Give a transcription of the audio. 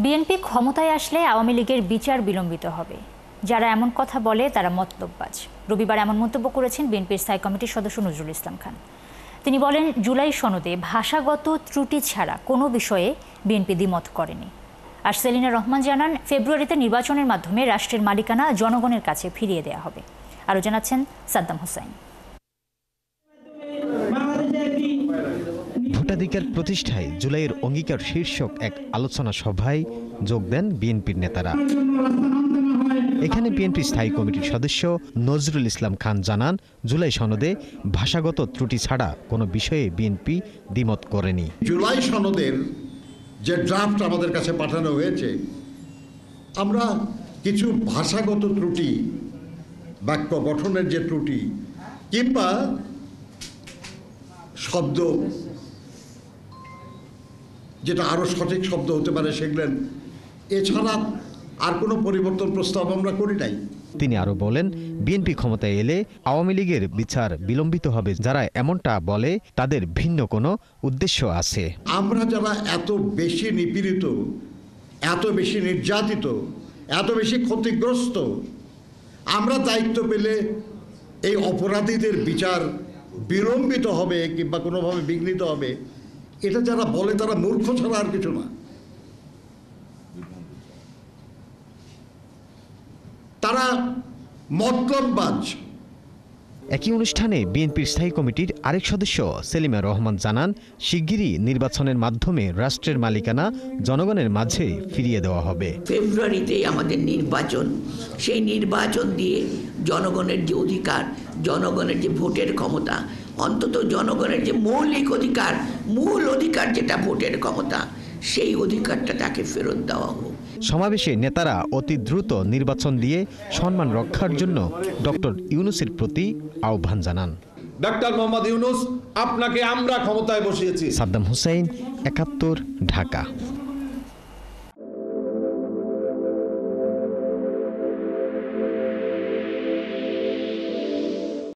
BNP ক্ষমতায় আসলে আওয়ামী লীগের বিচার বিলম্বিত হবে। যারা এমন কথা বলে তারা মতলববাজ। রবিবার এমন মন্তব্য করেছেন বিএনপির স্থায়ী কমিটির সদস্য নজরুল ইসলাম খান। তিনি বলেন, জুলাই সনদে ভাষাগত ত্রুটি ছাড়া কোনো বিষয়ে বিএনপি দ্বিমত করেনি। আর সেলিনা রহমান জানান, ফেব্রুয়ারিতে নির্বাচনের মাধ্যমে রাষ্ট্রের মালিকানা জনগণের কাছে ফিরিয়ে দেওয়া হবে। আরও জানাচ্ছেন সাদ্দাম হোসেন। ভোটাধিকার প্রতিষ্ঠায় জুলাইয়ের অঙ্গীকার শীর্ষক এক আলোচনা সভায় যোগ দেন বিএনপির নেতারা। এখানে বিএনপি স্থায়ী কমিটির সদস্য নজরুল ইসলাম খান জানান, জুলাই সনদে ভাষাগত ত্রুটি ছাড়া কোনো বিষয়ে বিএনপি দ্বিমত করেনি। জুলাই সনদের যে ড্রাফট আমাদের কাছে পাঠানো হয়েছে, আমরা কিছু ভাষাগত ত্রুটি, বাক্য গঠনের যে ত্রুটি কিংবা শব্দ যেটা আরো সঠিক শব্দ হতে পারে সেগুলো এছাড়া আর কোনো পরিবর্তন প্রস্তাব আমরা করি নাই। তিনি আরো বলেন, বিএনপি ক্ষমতায় এলে আওয়ামী লীগের বিচার বিলম্বিত হবে। যারা এমনটা বলে তাদের ভিন্ন কোনো উদ্দেশ্য আছে। আমরা যারা এত বেশি নিপীড়িত, এত বেশি নির্যাতিত, এত বেশি ক্ষতিগ্রস্ত, আমরা দায়িত্ব পেলে এই অপরাধীদের বিচার বিলম্বিত হবে কিংবা কোনোভাবে বিঘ্নিত হবে, এটা যারা বলে তারা মূর্খ ছাড়া আর কিছু না। তারা মতলববাজ। একই অনুষ্ঠানে বিএনপির স্থায়ী কমিটির আরেক সদস্য সেলিমা রহমান জানান, শিগগিরই নির্বাচনের মাধ্যমে রাষ্ট্রের মালিকানা জনগণের মাঝে ফিরিয়ে দেওয়া হবে। ফেব্রুয়ারিতে আমাদের নির্বাচন, সেই নির্বাচন দিয়ে জনগণের যে অধিকার, জনগণের যে ভোটের ক্ষমতা, অন্তত জনগণের যে মৌলিক অধিকার, মূল অধিকার যেটা ভোটের ক্ষমতা, সেই অধিকারটা তাকে ফেরত দেওয়া হোক। সমাবেশে নেতারা অতি দ্রুত নির্বাচন দিয়ে সম্মান রক্ষার জন্য ডক্টর ইউনূসের প্রতি আহ্বান জানান। ডক্টর মোহাম্মদ ইউনূস, আপনাকে আমরা ক্ষমতায় বসিয়েছি। সাদ্দাম হোসেন, ৭১, ঢাকা।